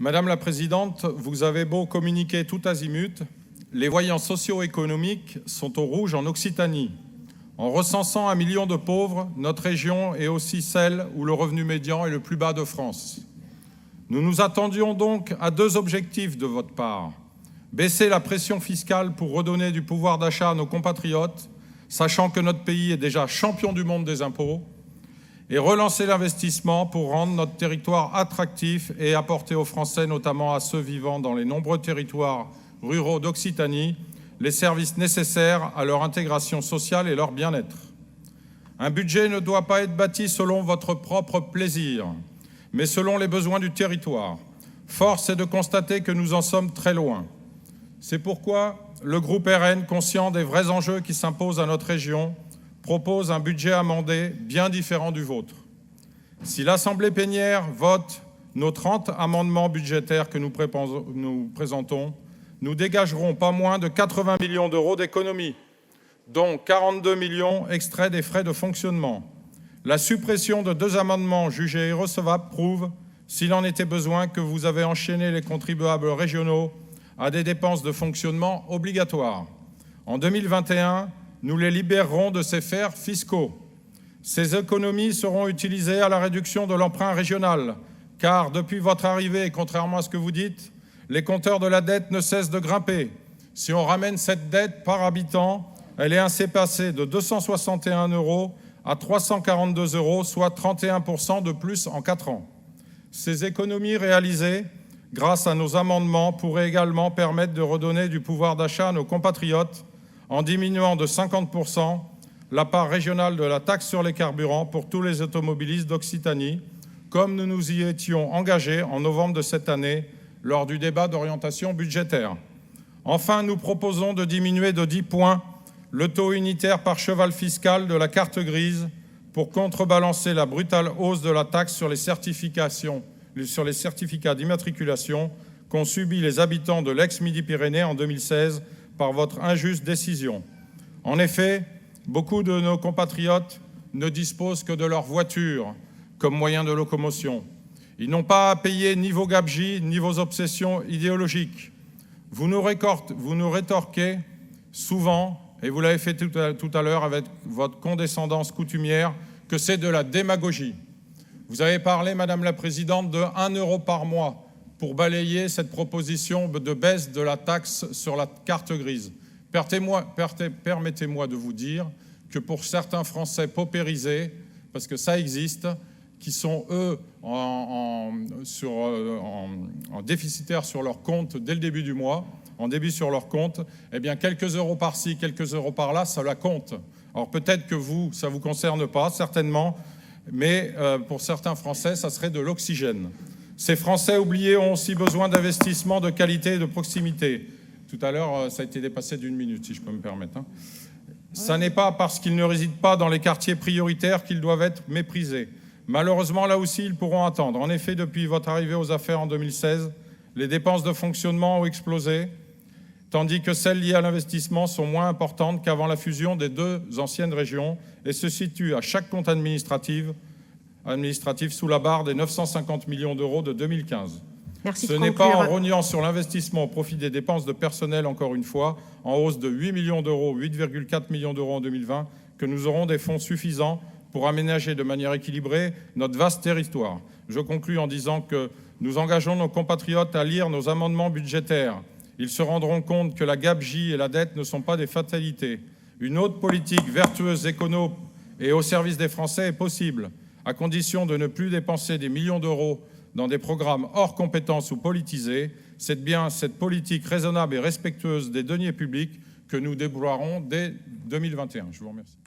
Madame la Présidente, vous avez beau communiquer tout azimut, les voyants socio-économiques sont au rouge en Occitanie. En recensant 1 million de pauvres, notre région est aussi celle où le revenu médian est le plus bas de France. Nous nous attendions donc à 2 objectifs de votre part. Baisser la pression fiscale pour redonner du pouvoir d'achat à nos compatriotes, sachant que notre pays est déjà champion du monde des impôts, et relancer l'investissement pour rendre notre territoire attractif et apporter aux Français, notamment à ceux vivant dans les nombreux territoires ruraux d'Occitanie, les services nécessaires à leur intégration sociale et leur bien-être. Un budget ne doit pas être bâti selon votre propre plaisir, mais selon les besoins du territoire. Force est de constater que nous en sommes très loin. C'est pourquoi le groupe RN, conscient des vrais enjeux qui s'imposent à notre région, propose un budget amendé bien différent du vôtre. Si l'Assemblée plénière vote nos 30 amendements budgétaires que nous présentons, nous dégagerons pas moins de 80 millions d'euros d'économies, dont 42 millions extraits des frais de fonctionnement. La suppression de 2 amendements jugés irrecevables prouve, s'il en était besoin, que vous avez enchaîné les contribuables régionaux à des dépenses de fonctionnement obligatoires. En 2021, nous les libérerons de ces fers fiscaux. Ces économies seront utilisées à la réduction de l'emprunt régional, car depuis votre arrivée, et contrairement à ce que vous dites, les compteurs de la dette ne cessent de grimper. Si on ramène cette dette par habitant, elle est ainsi passée de 261 € à 342 €, soit 31% de plus en 4 ans. Ces économies réalisées grâce à nos amendements pourraient également permettre de redonner du pouvoir d'achat à nos compatriotes en diminuant de 50% la part régionale de la taxe sur les carburants pour tous les automobilistes d'Occitanie, comme nous nous y étions engagés en novembre de cette année lors du débat d'orientation budgétaire. Enfin, nous proposons de diminuer de 10 points le taux unitaire par cheval fiscal de la carte grise pour contrebalancer la brutale hausse de la taxe sur les certificats d'immatriculation qu'ont subi les habitants de l'ex-Midi-Pyrénées en 2016 par votre injuste décision. En effet, beaucoup de nos compatriotes ne disposent que de leur voiture comme moyen de locomotion. Ils n'ont pas à payer ni vos gabegies, ni vos obsessions idéologiques. Vous nous rétorquez souvent, et vous l'avez fait tout à l'heure avec votre condescendance coutumière, que c'est de la démagogie. Vous avez parlé, Madame la Présidente, de 1 € par mois pour balayer cette proposition de baisse de la taxe sur la carte grise. Permettez-moi de vous dire que pour certains Français paupérisés, parce que ça existe, qui sont, eux, en déficitaire sur leur compte dès le début du mois, en débit sur leur compte, eh bien, quelques euros par-ci, quelques euros par-là, ça la compte. Alors peut-être que vous, ça ne vous concerne pas, certainement, mais pour certains Français, ça serait de l'oxygène. Ces Français oubliés ont aussi besoin d'investissements de qualité et de proximité. Tout à l'heure, ça a été dépassé d'1 minute, si je peux me permettre. Ça n'est pas parce qu'ils ne résident pas dans les quartiers prioritaires qu'ils doivent être méprisés. Malheureusement, là aussi, ils pourront attendre. En effet, depuis votre arrivée aux affaires en 2016, les dépenses de fonctionnement ont explosé, tandis que celles liées à l'investissement sont moins importantes qu'avant la fusion des 2 anciennes régions et se situent à chaque compte administratif sous la barre des 950 millions d'euros de 2015. Merci. Ce n'est pas en rognant sur l'investissement au profit des dépenses de personnel, encore une fois, en hausse de 8 millions d'euros, 8,4 millions d'euros en 2020, que nous aurons des fonds suffisants pour aménager de manière équilibrée notre vaste territoire. Je conclus en disant que nous engageons nos compatriotes à lire nos amendements budgétaires. Ils se rendront compte que la gabegie et la dette ne sont pas des fatalités. Une autre politique vertueuse, écono et au service des Français est possible, à condition de ne plus dépenser des millions d'euros dans des programmes hors compétences ou politisés. C'est bien cette politique raisonnable et respectueuse des deniers publics que nous déploierons dès 2021. Je vous remercie.